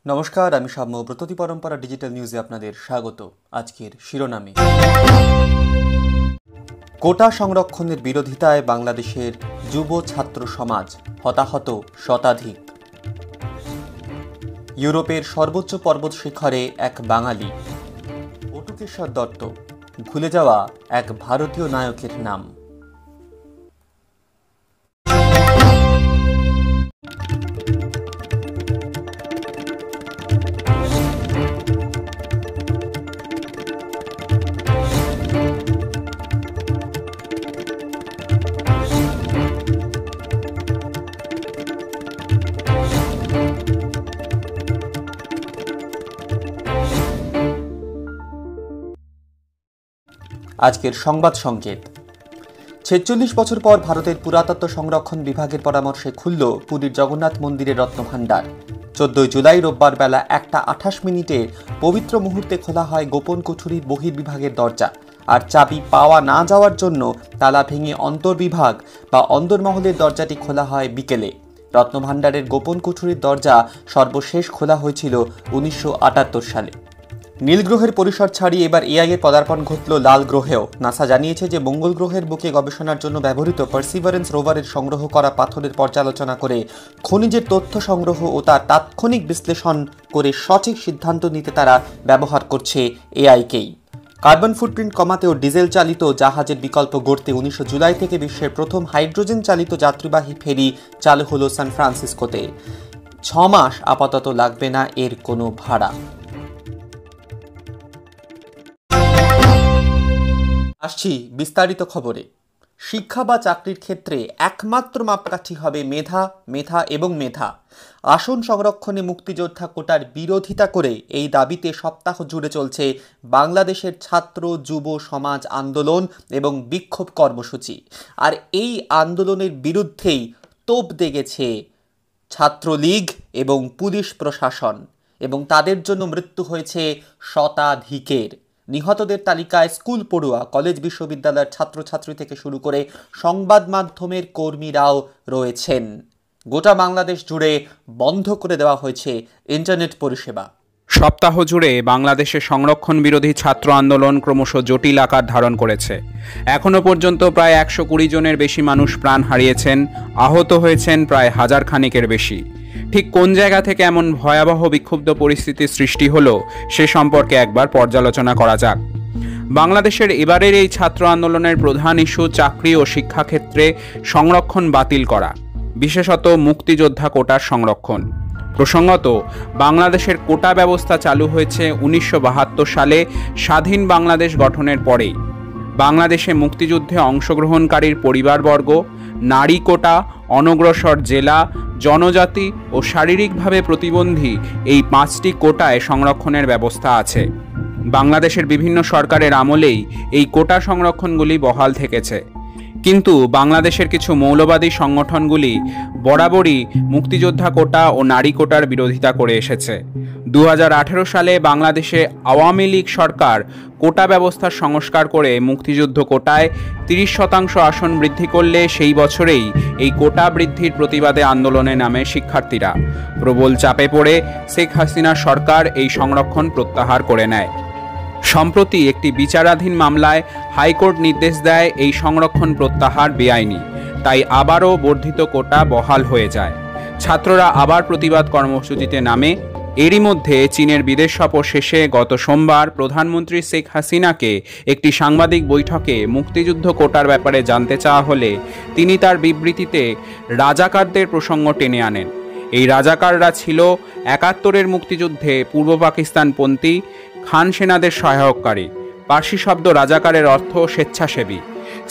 নমস্কার, আমি সাম্য। প্রতি পরম্পরা ডিজিটাল নিউজে আপনাদের স্বাগত। আজকের শিরোনামে, কোটা সংরক্ষণের বিরোধিতায় বাংলাদেশের যুব ছাত্র সমাজ, হতাহত শতাধিক। ইউরোপের সর্বোচ্চ পর্বত শিখরে এক বাঙালি। বটুকেশ্বর দত্ত, ভুলে যাওয়া এক ভারতীয় নায়কের নাম। আজকের সংবাদ সংকেত। ৪৬ বছর পর ভারতের পুরাতত্ত্ব সংরক্ষণ বিভাগের পরামর্শে খুলল পুরীর জগন্নাথ মন্দিরের রত্নভাণ্ডার। ১৪ জুলাই রোববার বেলা ১টা ২৮ পবিত্র মুহূর্তে খোলা হয় গোপন কুঠুরির বহির্বিভাগের দরজা। আর চাবি পাওয়া না যাওয়ার জন্য তালা ভেঙে অন্তর্বিভাগ বা অন্দরমহলের দরজাটি খোলা হয় বিকেলে। রত্নভাণ্ডারের গোপন কুঠুরির দরজা সর্বশেষ খোলা হয়েছিল ১৯৭৮ সালে। নীল গ্রহের পরিসর ছাড়িয়ে এবার এআই এর পদার্পণ ঘটল লাল গ্রহেও। নাসা জানিয়েছে যে মঙ্গল গ্রহের বুকে গবেষণার জন্য ব্যবহৃত পার্সিভারেন্স রোভারের সংগ্রহ করা পাথরের পর্যালোচনা করে খনিজের তথ্য সংগ্রহ ও তার তাৎক্ষণিক বিশ্লেষণ করে সঠিক সিদ্ধান্ত নিতে তারা ব্যবহার করছে এআইকেই। কার্বন ফুটপ্রিন্ট কমাতে ও ডিজেল চালিত জাহাজের বিকল্প গড়তে ১৯ জুলাই থেকে বিশ্বের প্রথম হাইড্রোজেন চালিত যাত্রীবাহী ফেরি চালু হলো সান ফ্রান্সিসকোতে। ৬ মাস আপাতত লাগবে না এর কোনো ভাড়া। আসছি বিস্তারিত খবরে। শিক্ষা বা চাকরির ক্ষেত্রে একমাত্র মাপকাঠি হবে মেধা, মেধা এবং মেধা। আসন সংরক্ষণে মুক্তিযোদ্ধা কোটার বিরোধিতা করে এই দাবিতে সপ্তাহ জুড়ে চলছে বাংলাদেশের ছাত্র যুব সমাজ আন্দোলন এবং বিক্ষোভ কর্মসূচি। আর এই আন্দোলনের বিরুদ্ধেই তোপ দেগেছে ছাত্রলীগ এবং পুলিশ প্রশাসন, এবং তাদের জন্য মৃত্যু হয়েছে শতাধিকের। নিহতদের তালিকায় স্কুল পড়ুয়া, কলেজ বিশ্ববিদ্যালয়ের ছাত্রছাত্রী থেকে শুরু করে সংবাদ মাধ্যমের কর্মীরাও রয়েছেন। গোটা বাংলাদেশ জুড়ে বন্ধ করে দেওয়া হয়েছে ইন্টারনেট পরিষেবা। সপ্তাহ জুড়ে বাংলাদেশে সংরক্ষণ বিরোধী ছাত্র আন্দোলন ক্রমশ জটিল আকার ধারণ করেছে। এখনো পর্যন্ত প্রায় ১২০ জনের বেশি মানুষ প্রাণ হারিয়েছেন, আহত হয়েছেন প্রায় ১০০০ খানিকের বেশি। ঠিক কোন জায়গা থেকে এমন ভয়াবহ বিক্ষুব্ধ পরিস্থিতির সৃষ্টি হলো সে সম্পর্কে একবার পর্যালোচনা করা যাক। বাংলাদেশের এবারের এই ছাত্র আন্দোলনের প্রধান ইস্যু চাকরি ও শিক্ষাক্ষেত্রে সংরক্ষণ বাতিল করা, বিশেষত মুক্তিযোদ্ধা কোটার সংরক্ষণ। প্রসঙ্গত, বাংলাদেশের কোটা ব্যবস্থা চালু হয়েছে ১৯৭২ সালে স্বাধীন বাংলাদেশ গঠনের পরেই। বাংলাদেশে মুক্তিযুদ্ধে অংশগ্রহণকারীর পরিবারবর্গ, নারী কোটা, অনগ্রসর জেলা, জনজাতি ও শারীরিকভাবে প্রতিবন্ধী এই ৫টি কোটায় সংরক্ষণের ব্যবস্থা আছে। বাংলাদেশের বিভিন্ন সরকারের আমলেই এই কোটা সংরক্ষণগুলি বহাল থেকেছে। কিন্তু বাংলাদেশের কিছু মৌলবাদী সংগঠনগুলি বরাবরই মুক্তিযোদ্ধা কোটা ও নারী কোটার বিরোধিতা করে এসেছে। ২০১৮ সালে বাংলাদেশে আওয়ামী লীগ সরকার কোটা ব্যবস্থার সংস্কার করে মুক্তিযুদ্ধ কোটায় ৩০% আসন বৃদ্ধি করলে সেই বছরেই এই কোটা বৃদ্ধির প্রতিবাদে আন্দোলনে নামে শিক্ষার্থীরা। প্রবল চাপে পড়ে শেখ হাসিনা সরকার এই সংরক্ষণ প্রত্যাহার করে নেয়। সম্প্রতি একটি বিচারাধীন মামলায় হাইকোর্ট নির্দেশ দেয় এই সংরক্ষণ প্রত্যাহার বেআইনি, তাই আবারও বর্ধিত কোটা বহাল হয়ে যায়। ছাত্ররা আবার প্রতিবাদ কর্মসূচিতে নামে। এরই মধ্যে চীনের বিদেশ সফর শেষে গত সোমবার প্রধানমন্ত্রী শেখ হাসিনাকে একটি সাংবাদিক বৈঠকে মুক্তিযুদ্ধ কোটার ব্যাপারে জানতে চাওয়া হলে তিনি তার বিবৃতিতে রাজাকারদের প্রসঙ্গ টেনে আনেন। এই রাজাকাররা ছিল ৭১-এর মুক্তিযুদ্ধে পূর্ব পাকিস্তানপন্থী খান সেনাদের সহায়ককারী। পার্সি শব্দ রাজাকারের অর্থ স্বেচ্ছাসেবী।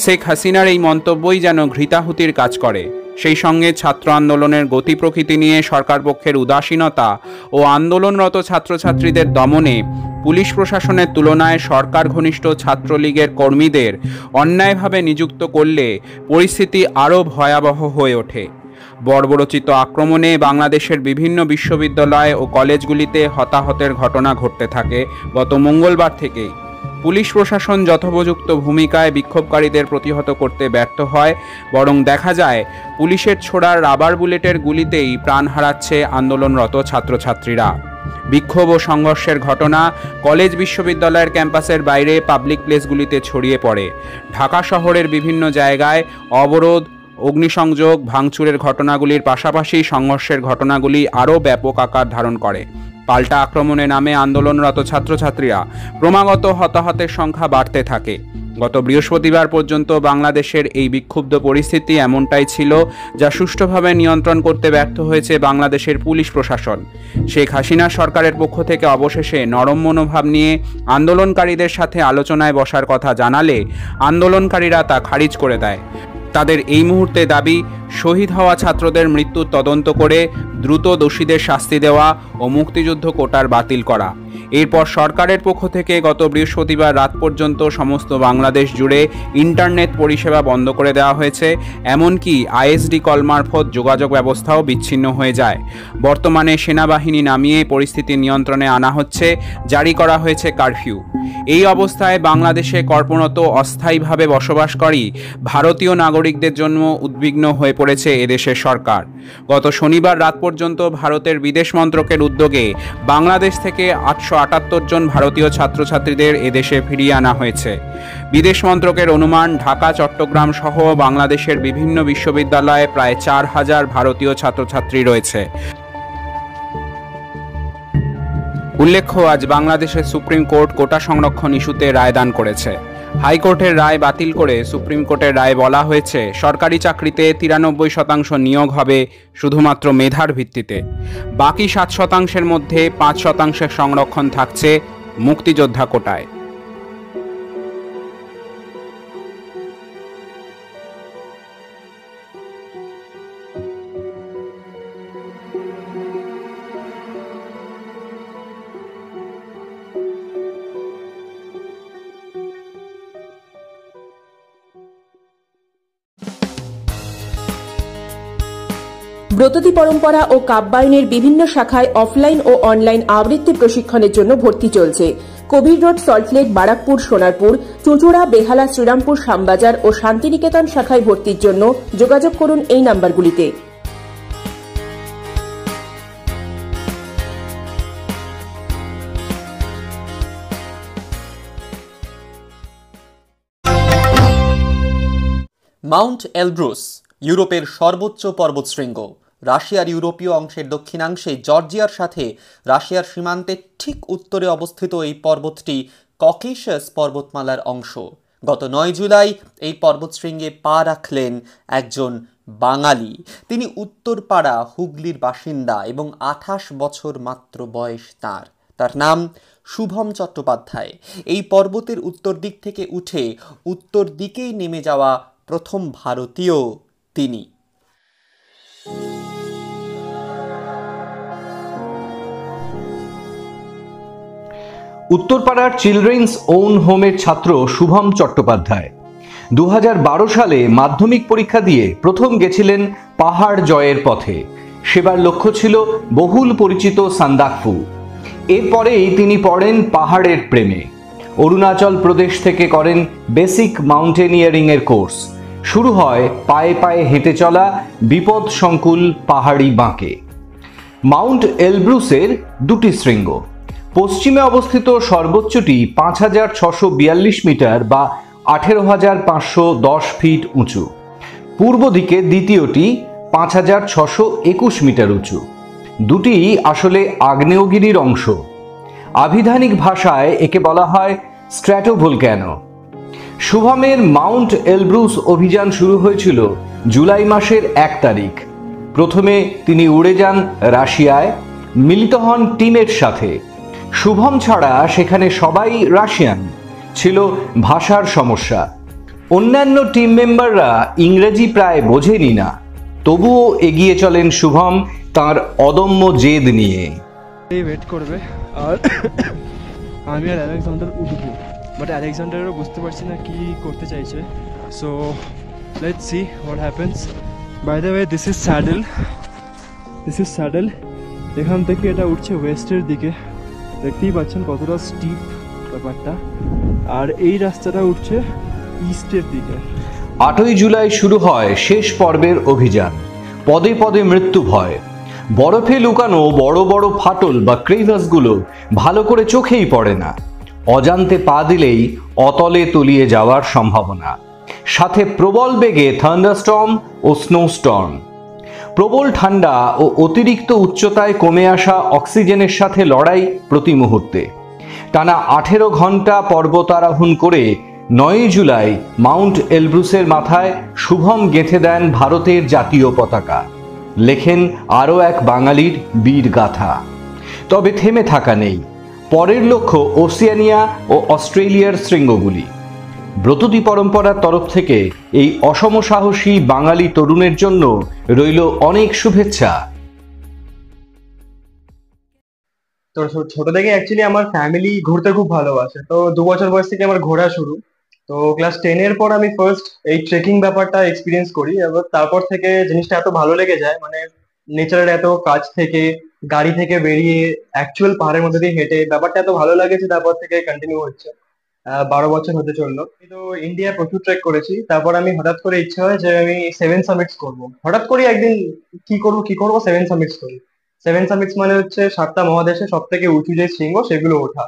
শেখ হাসিনার এই মন্তব্যই যেন ঘৃতাহুতির কাজ করে। সেই সঙ্গে ছাত্র আন্দোলনের গতি প্রকৃতি নিয়ে সরকারপক্ষের উদাসীনতা ও আন্দোলনরত ছাত্রছাত্রীদের দমনে পুলিশ প্রশাসনের তুলনায় সরকার ঘনিষ্ঠ ছাত্রলীগের কর্মীদের অন্যায়ভাবে নিযুক্ত করলে পরিস্থিতি আরও ভয়াবহ হয়ে ওঠে। বর্বরোচিত আক্রমণে বাংলাদেশের বিভিন্ন বিশ্ববিদ্যালয় ও কলেজগুলিতে হতাহতের ঘটনা ঘটতে থাকে গত মঙ্গলবার থেকেই। পুলিশ প্রশাসন যথোপযুক্ত ভূমিকায় বিক্ষোভকারীদের প্রতিহত করতে ব্যর্থ হয়, বরং দেখা যায় পুলিশের ছোড়া রাবার বুলেটের গুলিতেই প্রাণ হারাচ্ছে আন্দোলনরত ছাত্রছাত্রীরা। বিক্ষোভ ও সংঘর্ষের ঘটনা কলেজ বিশ্ববিদ্যালয়ের ক্যাম্পাসের বাইরে পাবলিক প্লেসগুলিতে ছড়িয়ে পড়ে। ঢাকা শহরের বিভিন্ন জায়গায় অবরোধ, অগ্নিসংযোগ, ভাঙচুরের ঘটনাগুলির পাশাপাশি সংঘর্ষের ঘটনাগুলি আরও ব্যাপক আকার ধারণ করে। পাল্টা আক্রমণে নামে আন্দোলনরত ছাত্রছাত্রীরা ক্রমাগত হতাহতের সংখ্যা বাড়তে থাকে। গত বৃহস্পতিবার পর্যন্ত বাংলাদেশের এই বিক্ষুব্ধ পরিস্থিতি এমনটাই ছিল, যা সুষ্ঠুভাবে নিয়ন্ত্রণ করতে ব্যর্থ হয়েছে বাংলাদেশের পুলিশ প্রশাসন। শেখ হাসিনা সরকারের পক্ষ থেকে অবশেষে নরম মনোভাব নিয়ে আন্দোলনকারীদের সাথে আলোচনায় বসার কথা জানালে আন্দোলনকারীরা তা খারিজ করে দেয়। তাদের এই মুহূর্তে দাবি, শহীদ হওয়া ছাত্রদের মৃত্যুর তদন্ত করে দ্রুত দোষীদের শাস্তি দেওয়া ও মুক্তিযুদ্ধ কোটার বাতিল করা। এরপর সরকারের পক্ষ থেকে গত বৃহস্পতিবার রাত পর্যন্ত সমস্ত বাংলাদেশ জুড়ে ইন্টারনেট পরিষেবা বন্ধ করে দেওয়া হয়েছে, এমনকি আইএসডি কল মারফত যোগাযোগ ব্যবস্থাও বিচ্ছিন্ন হয়ে যায়। বর্তমানে সেনাবাহিনী নামিয়ে পরিস্থিতি নিয়ন্ত্রণে আনা হচ্ছে, জারি করা হয়েছে কারফিউ। এই অবস্থায় বাংলাদেশে কর্মরত অস্থায়ীভাবে বসবাসকারী ভারতীয় নাগরিকদের জন্য উদ্বিগ্ন হয়ে পড়েছে এদেশের সরকার। গত শনিবার রাত পর্যন্ত ভারতের বিদেশ মন্ত্রকের উদ্যোগে বাংলাদেশ থেকে 878 জন ভারতীয় ছাত্রছাত্রীদের এদেশে ফিরিয়ে আনা হয়েছে। বিদেশ মন্ত্রকের অনুমান, ঢাকা, চট্টগ্রাম সহ বাংলাদেশের বিভিন্ন বিশ্ববিদ্যালয়ে প্রায় 4000 ভারতীয় ছাত্রছাত্রী রয়েছে। উল্লেখ্য, আজ বাংলাদেশের সুপ্রিম কোর্ট কোটা সংরক্ষণ ইস্যুতে রায়দান করেছে। হাইকোর্টের রায় বাতিল করে সুপ্রিম কোর্টের রায়ে বলা হয়েছে, সরকারি চাকরিতে 93% নিয়োগ হবে শুধুমাত্র মেধার ভিত্তিতে। বাকি 7% মধ্যে 5% সংরক্ষণ থাকছে মুক্তিযোদ্ধা কোটায়। ব্রততী পরম্পরা ও কাব্যায়নের বিভিন্ন শাখায় অফলাইন ও অনলাইন আবৃত্তি প্রশিক্ষণের জন্য ভর্তি চলছে। কবির রোড, সল্টলেক, বারাকপুর, সোনারপুর, চুঁচুড়া, বেহালা, শ্রীরামপুর, শ্যামবাজার ও শান্তিনিকেতন শাখায় ভর্তির জন্য যোগাযোগ করুন এই নাম্বারগুলিতে। মাউন্ট এলব্রুস ইউরোপের সর্বোচ্চ পর্বতশৃঙ্গ। রাশিয়ার ইউরোপীয় অংশের দক্ষিণাংশে জর্জিয়ার সাথে রাশিয়ার সীমান্তের ঠিক উত্তরে অবস্থিত এই পর্বতটি ককেশাস পর্বতমালার অংশ। গত 9 জুলাই এই পর্বতশৃঙ্গে পা রাখলেন একজন বাঙালি। তিনি উত্তরপাড়া, হুগলির বাসিন্দা এবং 28 বছর মাত্র বয়স তার। তার নাম শুভম চট্টোপাধ্যায়। এই পর্বতের উত্তর দিক থেকে উঠে উত্তর দিকেই নেমে যাওয়া প্রথম ভারতীয় তিনি। উত্তরপাড়ার চিলড্রেন্স ওন হোমের ছাত্র শুভম চট্টোপাধ্যায় 2012 সালে মাধ্যমিক পরীক্ষা দিয়ে প্রথম গেছিলেন পাহাড় জয়ের পথে। সেবার লক্ষ্য ছিল বহুল পরিচিত সান্দাকফু। এরপরেই তিনি পড়েন পাহাড়ের প্রেমে। অরুণাচল প্রদেশ থেকে করেন বেসিক মাউন্টেনিয়ারিং এর কোর্স। শুরু হয় পায়ে পায়ে হেঁটে চলা বিপদ সংকুল পাহাড়ি বাঁকে। মাউন্ট এলব্রুসের 2টি শৃঙ্গ। পশ্চিমে অবস্থিত সর্বোচ্চটি 5642 মিটার বা 18510 ফিট উঁচু। পূর্ব দিকে দ্বিতীয়টি 5621 মিটার উঁচু। দুটি আসলে আগ্নেয়গিরির অংশ। আভিধানিক ভাষায় একে বলা হয় স্ট্র্যাটোভলক্যানো। শুভমের মাউন্ট এলব্রুস অভিযান শুরু হয়েছিল জুলাই মাসের 1 তারিখ। প্রথমে তিনি উড়ে যান রাশিয়ায়, মিলিত হন টিমের সাথে। শুভম ছাড়া সেখানে সবাই রাশিয়ান। ছিল ভাষার সমস্যা। অন্যান্য টিম মেম্বাররা ইংরেজি প্রায় বোঝেনি না, তবুও এগিয়ে চলেন শুভম তার অদম্য জেদ নিয়ে। ওয়েট করবে আর আমি আর আলেকজান্ডার উঠবো, বাট আলেকজান্ডারও বুঝতে পারছি না কি করতে চাইছে। So let's see what happens. By the way this is saddle এখান থেকে এটা উঠছে ওয়েস্টের দিকে, দেখতেই পাচ্ছেন কতটা স্টিপ ব্যাপারটা, আর এই রাস্তাটা উঠছে ইস্টের দিকে। 8ই জুলাই শুরু হয় শেষ পর্বের অভিযান। পদে পদে মৃত্যু ভয়। বরফে লুকানো বড় বড় ফাটল বা ক্রেভাসগুলো ভালো করে চোখেই পড়ে না। অজান্তে পা দিলেই অতলে তলিয়ে যাওয়ার সম্ভাবনা, সাথে প্রবল বেগে থান্ডারস্টর্ম ও স্নোস্টর্ম। প্রবল ঠান্ডা ও অতিরিক্ত উচ্চতায় কমে আসা অক্সিজেনের সাথে লড়াই প্রতি মুহূর্তে। টানা 18 ঘন্টা পর্বতারোহণ করে 9ই জুলাই মাউন্ট এলব্রুসের মাথায় শুভম গেঁথে দেন ভারতের জাতীয় পতাকা, লেখেন আরও এক বাঙালির বীর গাথা। তবে থেমে থাকা নেই, পরের লক্ষ্য ওসিয়ানিয়া ও অস্ট্রেলিয়ার শৃঙ্গগুলি। ব্রততী পরম্পরার তরফ থেকে এই অসম সাহসী বাঙালি তরুণের জন্য রইল অনেক শুভেচ্ছা। তো ছোট থেকে অ্যাকচুয়ালি আমার ফ্যামিলি ঘুরতে খুব ভালোবাসে, তো 2 বছর বয়স থেকে আমার ঘোরা শুরু। তো ক্লাস 10-এর পর আমি ফার্স্ট এই ট্রেকিং ব্যাপারটা এক্সপিরিয়েন্স করি, এবার তারপর থেকে জিনিসটা এত ভালো লেগে যায়, মানে নেচারের এত কাছ থেকে গাড়ি থেকে বেরিয়ে অ্যাকচুয়াল পাহাড়ের মধ্যে দিয়ে হেঁটে ব্যাপারটা এত ভালো লাগেছে, তারপর থেকে কন্টিনিউ হচ্ছে। 12 বছর হতে চললো। তো ইন্ডিয়া প্রচুর ট্রেক করেছি, তারপর আমি হঠাৎ করে ইচ্ছা হয় যে আমি 7 সামিটস করবো। হঠাৎ করে একদিন কি করবো 7 সামিটস করি। 7 সামিটস মানে হচ্ছে 7টা মহাদেশে সব থেকে উঁচু যে শৃঙ্গ সেগুলো ওঠা।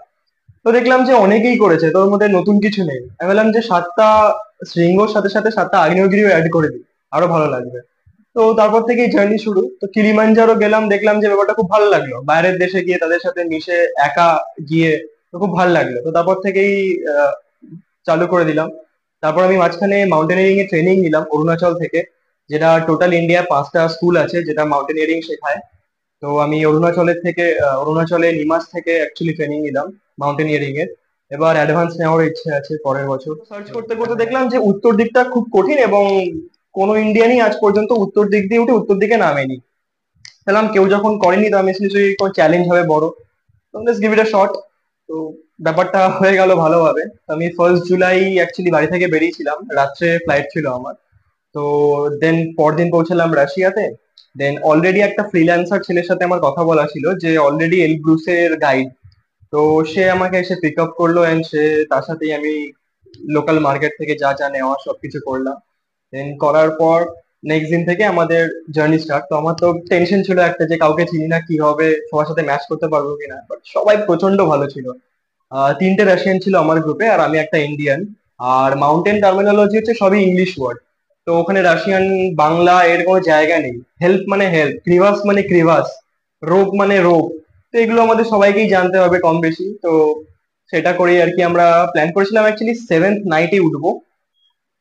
তো দেখলাম যে অনেকেই করেছে, তোর মধ্যে নতুন কিছু নেই। আমি বললাম যে 7টা শৃঙ্গর সাথে সাথে 7টা আগ্নেয়গিরিও অ্যাড করে দিই, আরো ভালো লাগবে। তো তারপর থেকেই জার্নি শুরু। তো কিলিমাঞ্জারো গেলাম, দেখলাম যে ব্যাপারটা খুব ভালো লাগলো, বাইরের দেশে গিয়ে তাদের সাথে মিশে একা গিয়ে তো খুব ভালো লাগলো। তো তারপর থেকেই চালু করে দিলাম। তারপর আমি মাঝখানে মাউন্টেনিয়ারিং এর ট্রেনিং নিলাম অরুণাচল থেকে, যেটা টোটাল ইন্ডিয়া 5টা স্কুল আছে যেটা মাউন্টেনিয়ারিং শেখায়। তো আমি অরুণাচলে নিমাস থেকে অ্যাকচুয়ালি ট্রেনিং নিলাম মাউন্টেনিয়ারিং এর। এবার অ্যাডভান্স নেওয়ার ইচ্ছে আছে পরের বছর। সার্চ করতে করতে দেখলাম যে উত্তর দিকটা খুব কঠিন এবং কোনো ইন্ডিয়ানই আজ পর্যন্ত উত্তর দিক দিয়ে উঠে উত্তর দিকে নামেনি। দেখলাম কেউ যখন করেনি তো আমি নিশ্চয়ই কোনো চ্যালেঞ্জ হবে বড়, তো let's give it a shot. তো ব্যাপারটা হয়ে গেল ভালোভাবে। আমি 1 জুলাই অ্যাকচুয়ালি বাড়ি থেকে বেরিয়েছিলাম, রাত্রে ফ্লাইট ছিল আমার। তো দেন পরদিন পৌঁছালাম রাশিয়াতে। দেন অলরেডি একটা ফ্রিল্যান্সার ছেলের সাথে আমার কথা বলা ছিল, যে অলরেডি এলব্রুসের গাইড। তো সে আমাকে এসে পিক আপ করলো, এন্ড তার সাথেই আমি লোকাল মার্কেট থেকে যা যা নেওয়া সবকিছু করলাম। দেন করার পর নেক্সট দিন থেকে আমাদের জার্নি স্টার্ট। তো আমার তো টেনশন ছিল একটা, যে কাউকে চিনি না, কি হবে, সবার সাথে ম্যাচ করতে পারবো কিনা। বাট সবাই প্রচন্ড ভালো ছিল। 3টে রাশিয়ান ছিল আমার গ্রুপে, আর আমি একটা ইন্ডিয়ান। আর মাউন্টেন টার্মিনোলজি হচ্ছে সবই ইংলিশ ওয়ার্ড, তো ওখানে রাশিয়ান বাংলা এর কোনো জায়গা নেই। হেল্প মানে হেল্প, ক্রিভাস মানে ক্রিভাস, রোপ মানে রোপ। তো এগুলো আমাদের সবাইকেই জানতে হবে কম বেশি। তো সেটা করেই আর কি আমরা প্ল্যান করেছিলাম অ্যাকচুয়ালি 7th নাইটে উঠবো,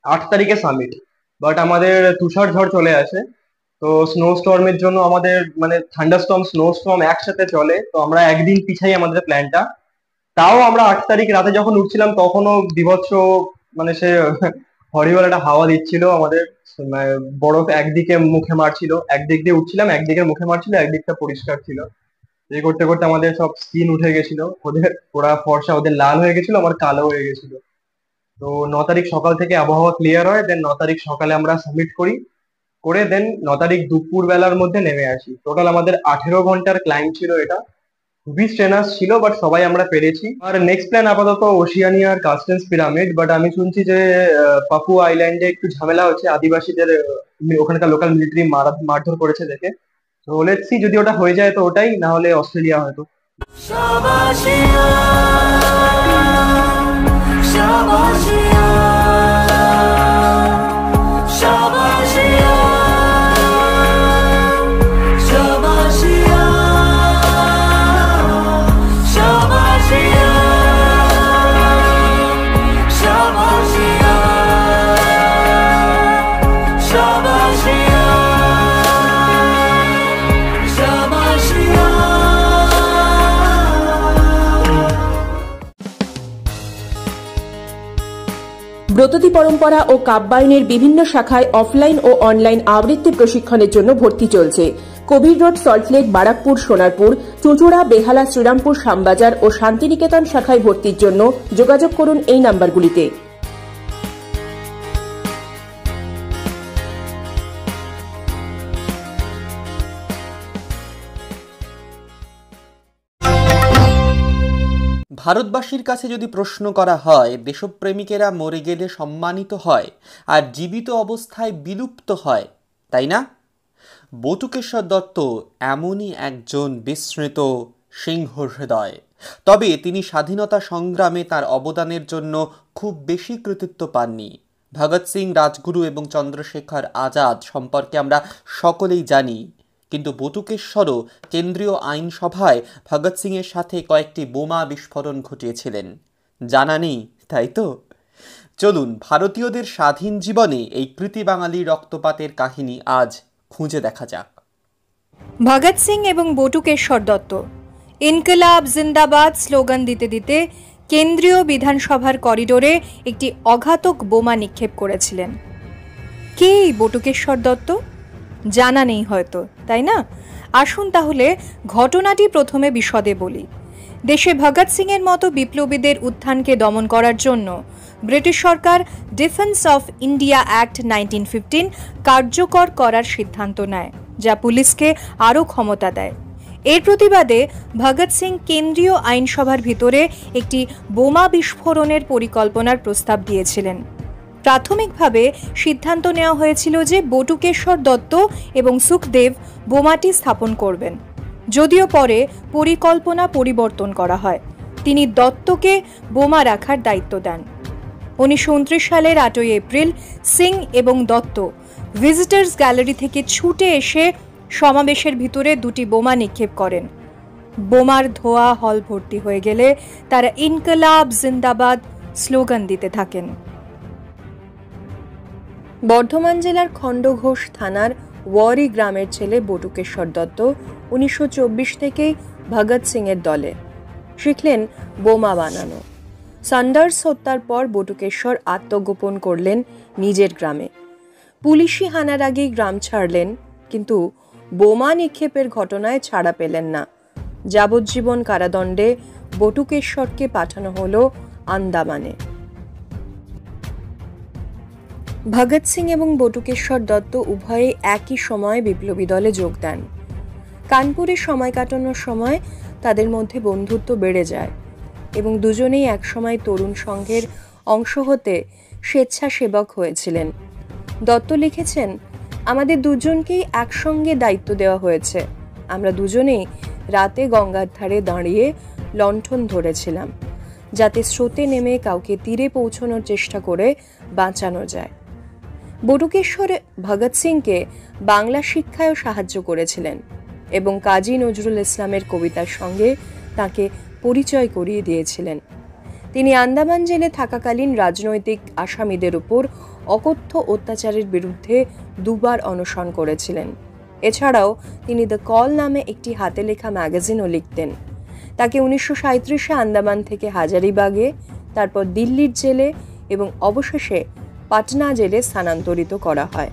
8 তারিখে সামিট। বাট আমাদের তুষার ঝড় চলে আসে। তো স্নো স্টর্মের জন্য আমাদের মানে থান্ডারস্টর্ম স্নো স্টর্ম একসাথে চলে, তো আমরা একদিন পিছাই আমাদের প্ল্যানটা। তাও আমরা 8 তারিখ রাতে যখন উঠছিলাম তখনও বিভৎস, মানে সে হরিবল একটা হাওয়া দিচ্ছিল আমাদের, বরফ একদিকে মুখে মারছিল, একদিক দিয়ে উঠছিলাম একদিকে মুখে মারছিল, একদিকটা পরিষ্কার ছিল। এই করতে করতে আমাদের সব স্কিন উঠে গেছিল, ওরা ফর্সা, ওদের লাল হয়ে গেছিল, আমার কালো হয়ে গেছিল। তো 9 তারিখ সকাল থেকে আবহাওয়া ক্লিয়ার হয়। দেন 9 তারিখ সকালে আমরা সাবমিট করে দেন 9 তারিখ দুপুর বেলার মধ্যে নেমে আসি। টোটাল আমাদের 18 ঘন্টার ক্লাইম্ব ছিল এটা, খুবই স্ট্রেনাস ছিল, বাট সবাই আমরা পেরেছি। আর নেক্সট প্ল্যান আপাতত ওশিয়ানিয়া আর কাস্টেন্স পিরামিড। বাট আমি শুনছি যে পাপুয়া আইল্যান্ডে একটু ঝামেলা হচ্ছে, আদিবাসীদের ওখানকার লোকাল মিলিটারি মারধর করেছে দেখে। তো লেটস সি, যদি ওটা হয়ে যায় তো ওটাই, না হলে অস্ট্রেলিয়া হয়তো। ব্রততী পরম্পরা ও কাব্যায়নের বিভিন্ন শাখায় অফলাইন ও অনলাইন আবৃত্তি প্রশিক্ষণের জন্য ভর্তি চলছে। কবির রোড, সল্টলেক, বারাকপুর, সোনারপুর, চুঁচুড়া, বেহালা, শ্রীরামপুর, শ্যামবাজার ও শান্তিনিকেতন শাখায় ভর্তির জন্য যোগাযোগ করুন এই নাম্বারগুলিতে। ভারতবাসীর কাছে যদি প্রশ্ন করা হয় দেশপ্রেমিকেরা মরে গেলে সম্মানিত হয় আর জীবিত অবস্থায় বিলুপ্ত হয়, তাই না? বটুকেশ্বর দত্ত এমনই একজন বিস্মৃত সিংহ হৃদয়। তবে তিনি স্বাধীনতা সংগ্রামে তার অবদানের জন্য খুব বেশি কৃতিত্ব পাননি। ভগৎ সিং, রাজগুরু এবং চন্দ্রশেখর আজাদ সম্পর্কে আমরা সকলেই জানি, কিন্তু বটুকেশ্বরও কেন্দ্রীয় আইনসভায় ভগৎ সিংয়ের সাথে কয়েকটি বোমা বিস্ফোরণ ঘটিয়েছিলেন। জানা নেই, তাই তো? চলুন ভারতীয়দের স্বাধীন জীবনে এই কৃতি বাঙালি রক্তপাতের কাহিনী আজ খুঁজে দেখা যাক। ভগৎ সিং এবং বটুকেশ্বর দত্ত ইনকলাব জিন্দাবাদ স্লোগান দিতে দিতে কেন্দ্রীয় বিধানসভার করিডোরে একটি অঘাতক বোমা নিক্ষেপ করেছিলেন। কে এই বটুকেশ্বর দত্ত? জানা নেই হয়তো, তাই না? আসুন তাহলে ঘটনাটি প্রথমে বিশদে বলি। দেশে ভগৎ সিং এর মতো বিপ্লবীদের উত্থানকে দমন করার জন্য British Sarkar defence of India act 1915 কার্যকর করার সিদ্ধান্ত নেয়, যা পুলিশকে আরও ক্ষমতা দেয়। এর প্রতিবাদে ভগৎ সিং কেন্দ্রীয় আইনসভার ভিতরে একটি বোমা বিস্ফোরণের পরিকল্পনার প্রস্তাব দিয়েছিলেন। প্রাথমিকভাবে সিদ্ধান্ত নেওয়া হয়েছিল যে বটুকেশ্বর দত্ত এবং সুখদেব বোমাটি স্থাপন করবেন, যদিও পরে পরিকল্পনা পরিবর্তন করা হয়। তিনি দত্তকে বোমা রাখার দায়িত্ব দেন। 1929 সালের 8 এপ্রিল সিং এবং দত্ত ভিজিটার্স গ্যালারি থেকে ছুটে এসে সমাবেশের ভিতরে দুটি বোমা নিক্ষেপ করেন। বোমার ধোঁয়া হল ভর্তি হয়ে গেলে তারা ইনকলাব জিন্দাবাদ স্লোগান দিতে থাকেন। বর্ধমান জেলার খণ্ডঘোষ থানার ওয়ারি গ্রামের ছেলে বটুকেশ্বর দত্ত 1924 থেকেই ভগৎ সিং এর দলে। শিখলেন বোমা বানানো। সান্ডার্স হত্যার পর বটুকেশ্বর আত্মগোপন করলেন নিজের গ্রামে। পুলিশি হানার আগেই গ্রাম ছাড়লেন, কিন্তু বোমা নিক্ষেপের ঘটনায় ছাড়া পেলেন না। যাবজ্জীবন কারাদণ্ডে বটুকেশ্বরকে পাঠানো হলো আন্দামানে। ভগৎ সিং এবং বটুকেশ্বর দত্ত উভয়ে একই সময়ে বিপ্লবী দলে যোগ দেন। কানপুরে সময় কাটানোর সময় তাদের মধ্যে বন্ধুত্ব বেড়ে যায় এবং দুজনেই একসময় তরুণ সংঘের অংশ হতে স্বেচ্ছাসেবক হয়েছিলেন। দত্ত লিখেছেন, আমাদের দুজনকেই একসঙ্গে দায়িত্ব দেওয়া হয়েছে। আমরা দুজনেই রাতে গঙ্গার ধারে দাঁড়িয়ে লণ্ঠন ধরেছিলাম, যাতে স্রোতে নেমে কাউকে তীরে পৌঁছানোর চেষ্টা করে বাঁচানো যায়। বটুকেশ্বর ভগৎ সিংকে বাংলা শিক্ষায়ও সাহায্য করেছিলেন এবং কাজী নজরুল ইসলামের কবিতার সঙ্গে তাকে পরিচয় করিয়ে দিয়েছিলেন। তিনি আন্দামান জেলে থাকাকালীন রাজনৈতিক আসামিদের উপর অকথ্য অত্যাচারের বিরুদ্ধে দুবার অনশন করেছিলেন। এছাড়াও তিনি দ্য কল নামে একটি হাতে লেখা ম্যাগাজিনও লিখতেন। তাকে 1937-এ আন্দামান থেকে হাজারিবাগে, তারপর দিল্লির জেলে এবং অবশেষে পাটনা জেলে স্থানান্তরিত করা হয়।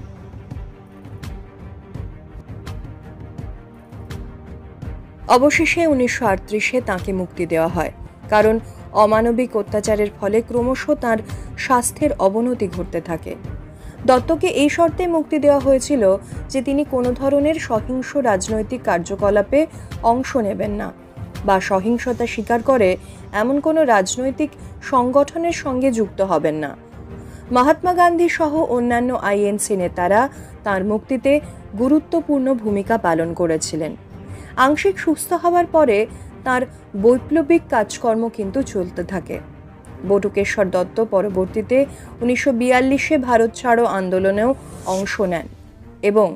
অবশেষে 1938-এ তাঁকে মুক্তি দেওয়া হয়, কারণ অমানবিক অত্যাচারের ফলে ক্রমশ তাঁর স্বাস্থ্যের অবনতি ঘটতে থাকে। দত্তকে এই শর্তে মুক্তি দেওয়া হয়েছিল যে তিনি কোনো ধরনের সহিংস রাজনৈতিক কার্যকলাপে অংশ নেবেন না বা সহিংসতা স্বীকার করে এমন কোনো রাজনৈতিক সংগঠনের সঙ্গে যুক্ত হবেন না। মহাত্মা গান্ধী সহ অন্যান্য আইএনসি নেতারা তাঁর মুক্তিতে গুরুত্বপূর্ণ ভূমিকা পালন করেছিলেন। আংশিক সুস্থ হওয়ার পরে তাঁর বৈপ্লবিক কাজকর্ম কিন্তু চলতে থাকে। বটুকেশ্বর দত্ত পরবর্তীতে 1942-এ ভারত ছাড়ো আন্দোলনেও অংশ নেন এবং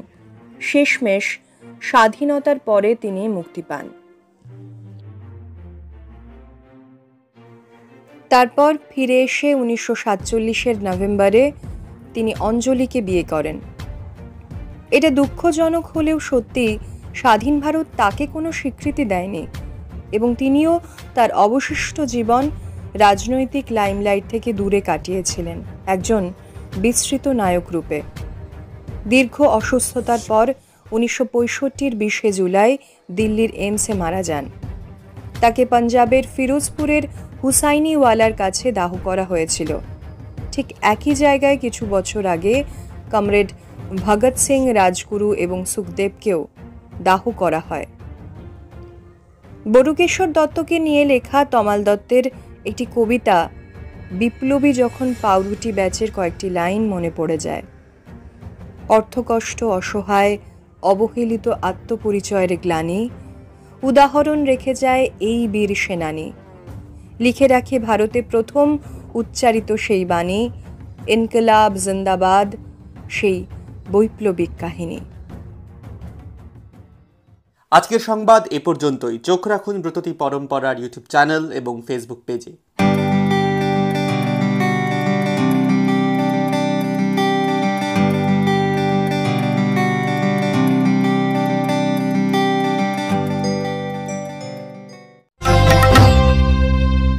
শেষমেশ স্বাধীনতার পরে তিনি মুক্তি পান। তারপর ফিরে এসে 1947-এর নভেম্বরে তিনি অঞ্জলিকে বিয়ে করেন। এটা দুঃখজনক হলেও সত্যি, স্বাধীন ভারত তাকে কোনো স্বীকৃতি দেয়নি এবং তিনিও তার অবশিষ্ট জীবন রাজনৈতিক লাইমলাইট থেকে দূরে কাটিয়েছিলেন, একজন বিস্মৃত নায়ক রূপে। দীর্ঘ অসুস্থতার পর 1965-এর 20 জুলাই দিল্লির এইমসে মারা যান। তাকে পাঞ্জাবের ফিরোজপুরের হুসাইনিওয়ালার কাছে দাহ করা হয়েছিল। ঠিক একই জায়গায় কিছু বছর আগে কমরেড ভগৎ সিং, রাজগুরু এবং সুখদেবকেও দাহ করা হয়। বটুকেশ্বর দত্তকে নিয়ে লেখা তমাল দত্তের একটি কবিতা বিপ্লবী যখন পাউরুটি ব্যাচের কয়েকটি লাইন মনে পড়ে যায়। অর্থকষ্ট, অসহায়, অবহেলিত আত্মপরিচয়ের গ্লানি উদাহরণ রেখে যায় এই বীর সেনানী। লিখে রাখে ভারতে প্রথম উচ্চারিত সেই বাণী, ইনকলাব জিন্দাবাদ, সেই বৈপ্লবিক কাহিনী। আজকের সংবাদ এ পর্যন্তই। চোখ রাখুন ব্রততী পরম্পরার ইউটিউব চ্যানেল এবং ফেসবুক পেজে।